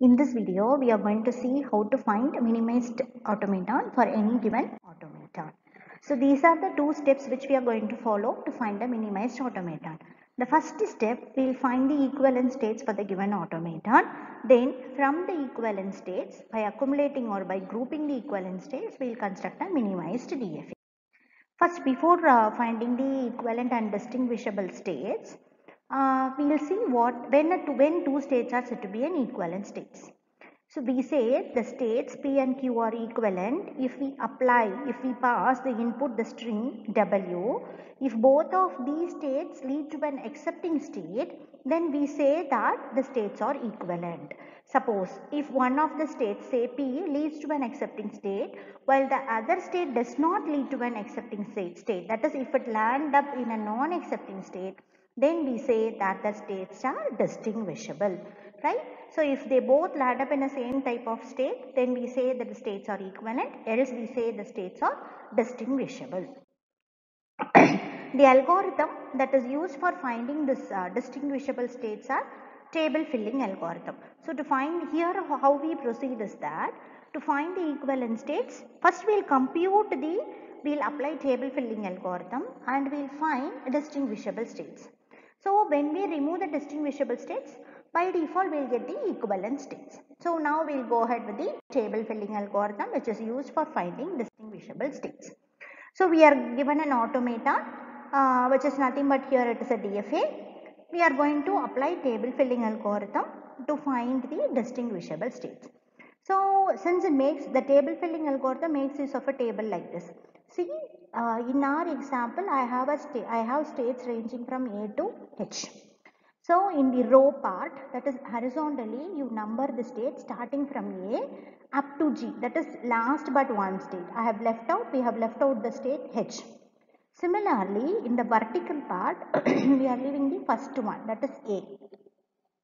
In this video, we are going to see how to find minimized automaton for any given automaton. So these are the two steps which we are going to follow to find a minimized automaton. The first step, we will find the equivalent states for the given automaton. Then from the equivalent states, by accumulating or by grouping the equivalent states, we will construct a minimized DFA. First, before finding the equivalent and distinguishable states, we will see when two states are said to be an equivalent states. So we say the states P and Q are equivalent if we pass the input the string W. If both of these states lead to an accepting state, then we say that the states are equivalent. Suppose if one of the states, say P, leads to an accepting state while the other state does not lead to an accepting state, that is if it lands up in a non-accepting state, then we say that the states are distinguishable, right? So if they both land up in the same type of state, then we say that the states are equivalent, else we say the states are distinguishable. The algorithm that is used for finding this distinguishable states are table filling algorithm. So to find here how we proceed is that to find the equivalent states, first we'll apply table filling algorithm and we'll find distinguishable states. So when we remove the distinguishable states, by default we'll get the equivalent states. So now we'll go ahead with the table filling algorithm which is used for finding distinguishable states. So we are given an automaton which is nothing but here it is a DFA. We are going to apply table filling algorithm to find the distinguishable states. So since the table filling algorithm makes use of a table like this. See, in our example, I have states ranging from A to H. So in the row part, that is horizontally, you number the states starting from A up to G, that is last but one state. We have left out the state H. Similarly, in the vertical part, we are leaving the first one, that is A.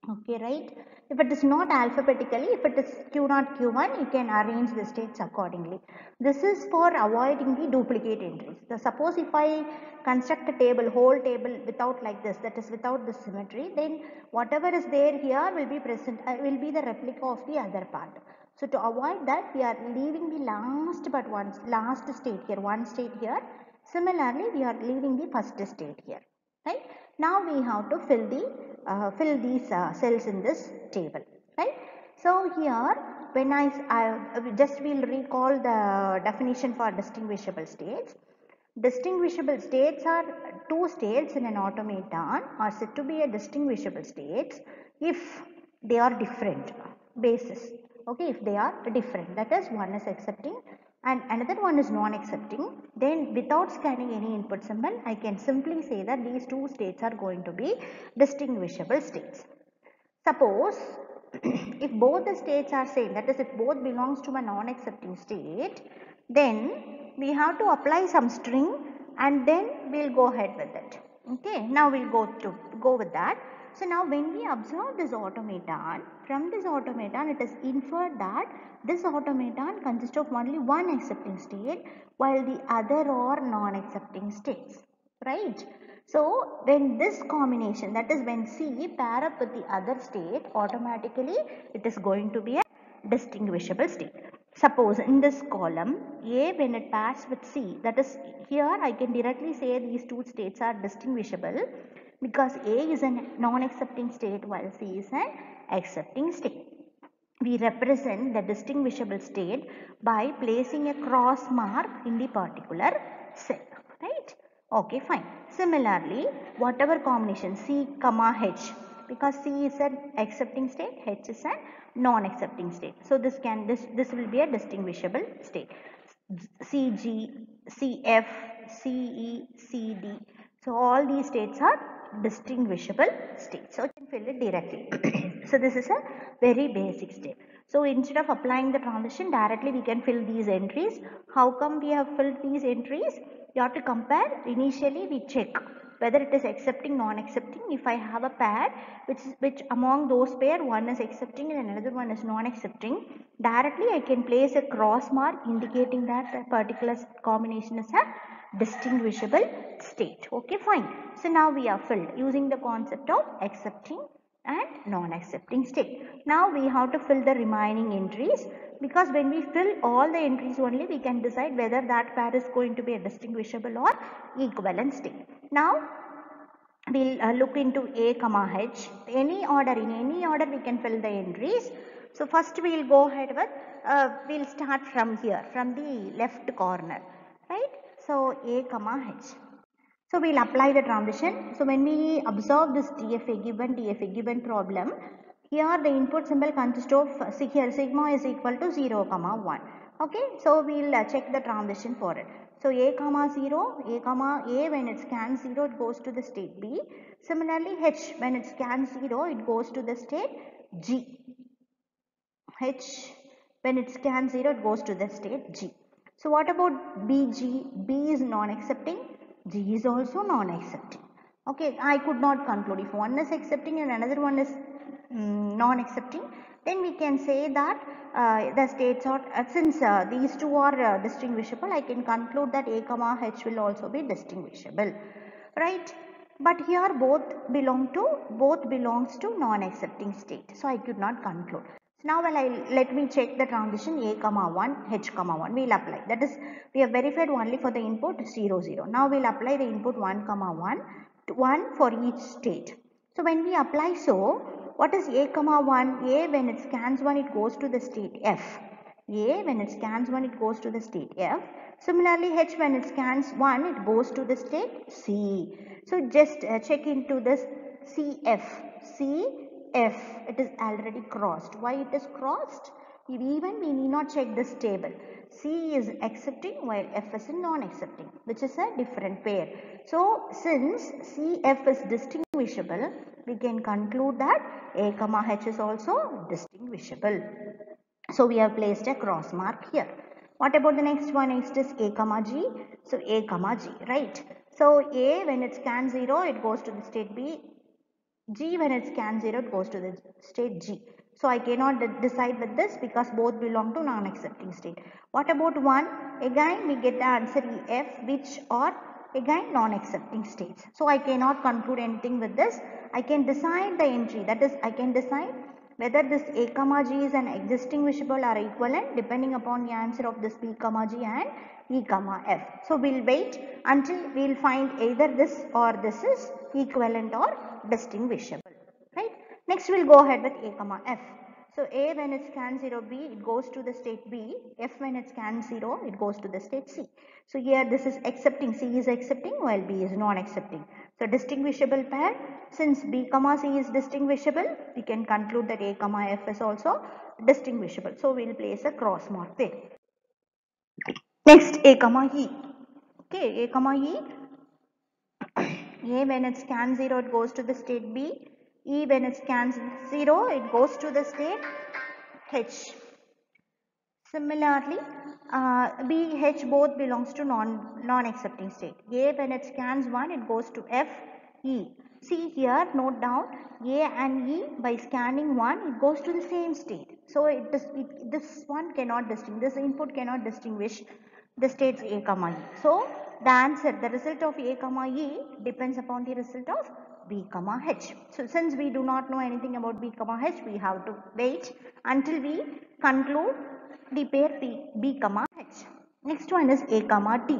Okay, right? If it is not alphabetically, if it is Q0, Q1, you can arrange the states accordingly. This is for avoiding the duplicate entries. So suppose if I construct a whole table without like this, that is without the symmetry, then whatever is there here will be will be the replica of the other part. So to avoid that, we are leaving the last state here, one state here. Similarly, we are leaving the first state here, right? Now we have to fill these cells in this table, right? So here, when I just will recall the definition for distinguishable states. Distinguishable states are two states in an automaton are said to be a distinguishable states if they are different basis. Okay, if they are different, that is one is accepting and another one is non-accepting, then without scanning any input symbol, I can simply say that these two states are going to be distinguishable states. Suppose if both the states are same, that is if both belongs to a non-accepting state, then we have to apply some string and then we'll go ahead with it. Okay, now we'll go with that. So now when we observe this automaton, from this automaton it is inferred that this automaton consists of only one accepting state while the other are non-accepting states, right? So when this combination, that is when C pair up with the other state, automatically it is going to be a distinguishable state. Suppose in this column A, when it pairs with C, that is here I can directly say these two states are distinguishable because A is a non-accepting state while C is an accepting state. We represent the distinguishable state by placing a cross mark in the particular cell, right? Okay, fine. Similarly, whatever combination C comma H, because C is an accepting state, H is a non-accepting state. So this will be a distinguishable state. CG, CF, CE, CD. So all these states are distinguishable states. So you can fill it directly. So this is a very basic step. So instead of applying the transition directly, we can fill these entries. How come we have filled these entries? You have to compare. Initially, we check whether it is accepting, non-accepting. If I have a pair which among those pair one is accepting and another one is non-accepting, directly I can place a cross mark indicating that a particular combination is a distinguishable state. Okay, fine. So now we are filled using the concept of accepting and non-accepting state. Now we have to fill the remaining entries, because when we fill all the entries only we can decide whether that pair is going to be a distinguishable or equivalent state. Now we'll look into A comma H. In any order we can fill the entries. So first we'll go ahead with, we'll start from here, from the left corner, right? So A comma H. So we'll apply the transition. So when we observe this DFA given problem, here the input symbol consists of, here sigma is equal to 0 comma 1. Okay, so we'll check the transition for it. So A comma 0, A comma A, when it scans 0 it goes to the state B. Similarly H, when it scans 0 it goes to the state G. H, when it scans 0 it goes to the state G. So what about BG? B is non-accepting, G is also non-accepting. Okay, I could not conclude. If one is accepting and another one is non-accepting, then we can say that the states are, since these two are distinguishable, I can conclude that A comma H will also be distinguishable, right? But here both belongs to non-accepting state, so I could not conclude. So now let me check the transition A comma 1, H comma 1. We'll apply. That is, we have verified only for the input 0, 0. Now we'll apply the input 1 comma 1 to 1 for each state. So when we apply, so what is A comma 1? A, when it scans 1 it goes to the state F. A, when it scans 1 it goes to the state F. Similarly H, when it scans 1 it goes to the state C. So just check into this CF. CF, it is already crossed. Why it is crossed? Even we need not check this table. C is accepting while F is non-accepting, which is a different pair. So since CF is distinguishable, we can conclude that A comma H is also distinguishable. So we have placed a cross mark here. What about the next one? Next is A comma G. So A comma G, right? So A, when it scans 0 it goes to the state B. G, when it scans 0 it goes to the state G. So I cannot decide with this because both belong to non-accepting state. What about 1? Again we get the answer EF, which are again non-accepting states. So I cannot conclude anything with this. I can decide the entry, that is I can decide whether this A comma G is an distinguishable or equivalent depending upon the answer of this B comma G and E comma F. So we'll wait until we'll find either this or this is equivalent or distinguishable, right? Next we'll go ahead with A comma F. So A, when it scans 0 B it goes to the state B. F, when it scans 0 it goes to the state C. So here this is accepting, C is accepting while B is non-accepting. So distinguishable pair. Since B comma C is distinguishable, we can conclude that A comma F is also distinguishable. So we'll place a cross mark there. Next A comma E. Okay, A comma E. A, when it scans 0 it goes to the state B. E, when it scans 0 it goes to the state H. Similarly, B, H both belongs to non-accepting state. A, when it scans 1 it goes to F, E. See here, note down, A and E by scanning 1 it goes to the same state. So this one cannot distinguish, this input cannot distinguish the states A comma E. So the answer, the result of A comma E depends upon the result of B comma H. So since we do not know anything about B comma H, we have to wait until we conclude the pair B comma H. Next one is A comma D.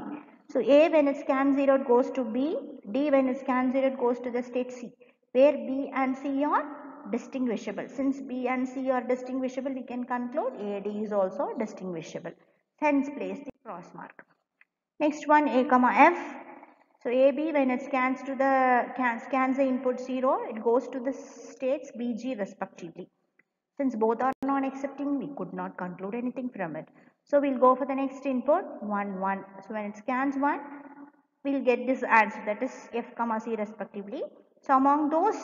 So A, when it scans 0 it goes to B. D, when it scans 0 it goes to the state C, where B and C are distinguishable. Since B and C are distinguishable, we can conclude AD is also distinguishable. Hence place the cross mark. Next one, A comma F. So AB, when it scans the input 0, it goes to the states BG respectively. Since both are non-accepting, we could not conclude anything from it. So we'll go for the next input 1, 1. So when it scans 1, we'll get this answer, that is F comma C respectively. So among those,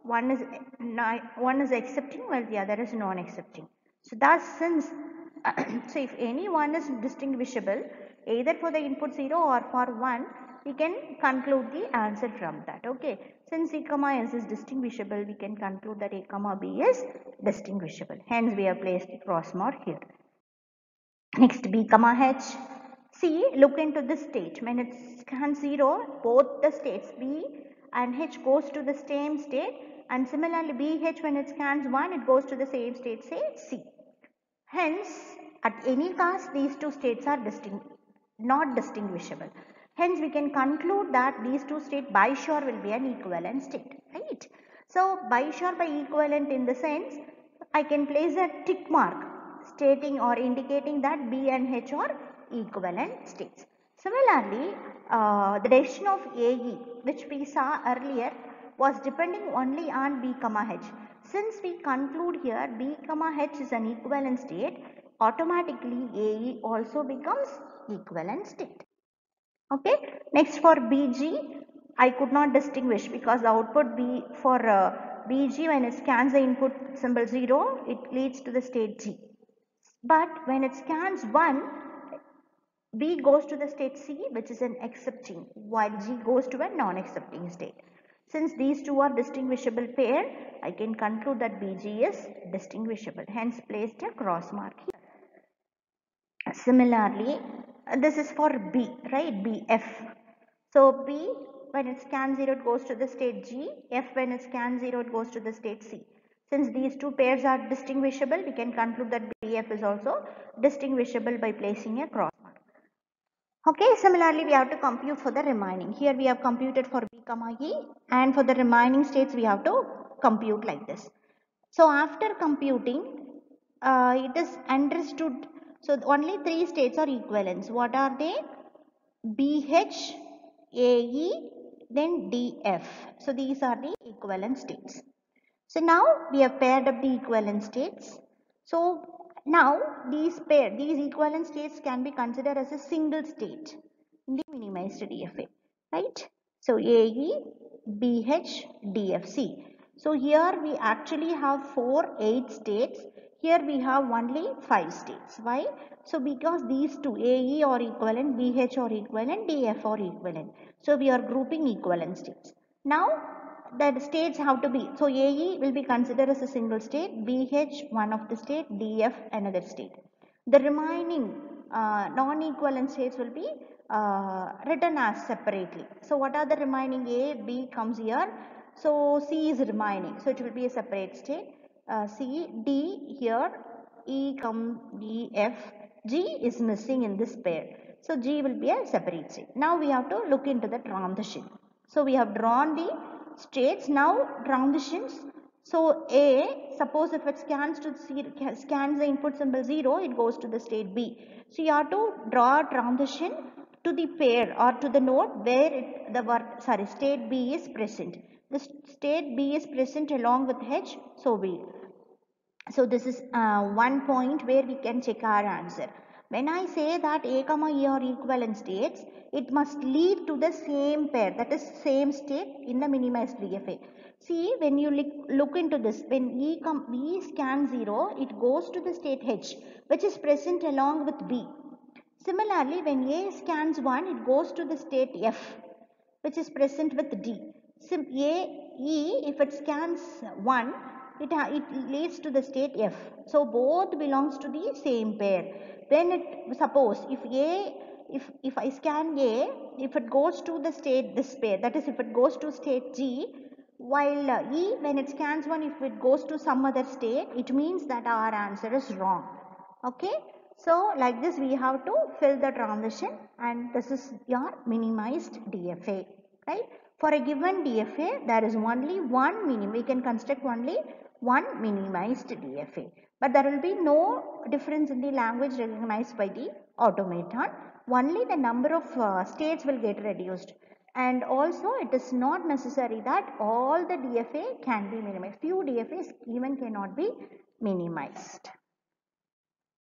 one is accepting while the other is non-accepting. So thus, since so if any one is distinguishable either for the input 0 or for 1, we can conclude the answer from that. Okay, since E comma S is distinguishable, we can conclude that A comma B is distinguishable. Hence we have placed the cross mark here. Next, B comma H. See, look into this state. When it scans 0, both the states B and H goes to the same state and similarly BH when it scans 1 it goes to the same state, say C. Hence at any cost these two states are not distinguishable. Hence we can conclude that these two states by sure will be an equivalent state, right? So by sure by equivalent in the sense I can place a tick mark stating or indicating that B and H are equivalent states. Similarly, the decision of AE which we saw earlier was depending only on B comma H. Since we conclude here B comma H is an equivalent state, automatically AE also becomes equivalent state. Okay, next for BG, I could not distinguish because the output B for BG when it scans the input symbol 0, it leads to the state G. But when it scans 1, B goes to the state C which is an accepting while G goes to a non-accepting state. Since these two are distinguishable pair, I can conclude that BG is distinguishable, hence placed a cross mark here. Similarly, this is for B, right? BF. So B when it scans 0 it goes to the state G, F when it scans 0 it goes to the state C. Since these two pairs are distinguishable, we can conclude that BF is also distinguishable by placing a cross mark. Okay, similarly we have to compute for the remaining. Here we have computed for B comma E, and for the remaining states we have to compute like this. So after computing, it is understood, so only 3 states are equivalents. What are they? BH, AE, then DF. So these are the equivalent states. So now we have paired up the equivalent states. So now these equivalent states can be considered as a single state in the minimized DFA, right? So AE, BH, DFC. So here we actually have 8 states. Here we have only 5 states. Why? So because these two AE are equivalent, BH are equivalent, DF are equivalent. So we are grouping equivalent states. Now the states have to be, so AE will be considered as a single state, BH one of the state, DF another state. The remaining non-equivalent states will be written as separately. So what are the remaining? A, B comes here. So C is remaining. So it will be a separate state. C, D here, E come D, F, G is missing in this pair. So G will be a separate state. Now we have to look into the transition. So we have drawn the states. Now transitions. So A, suppose if it scans the input symbol 0, it goes to the state B. So you have to draw a transition to the pair or to the node where state B is present. The state B is present along with H. So this is one point where we can check our answer. When I say that A comma E are equivalent states, it must lead to the same pair, that is same state in the minimized DFA. See, when you look into this, when E scans 0, it goes to the state H, which is present along with B. Similarly, when A scans 1, it goes to the state F, which is present with D. E, if it scans 1, it leads to the state F. So both belongs to the same pair. When suppose if I scan A, if it goes to the state this pair, that is if it goes to state G, while E when it scans 1, if it goes to some other state, it means that our answer is wrong. Okay. So like this we have to fill the transition, and this is your minimized DFA, right? For a given DFA, there is only we can construct only one minimized DFA. But there will be no difference in the language recognized by the automaton. Only the number of states will get reduced. And also it is not necessary that all the DFA can be minimized. Few DFAs even cannot be minimized.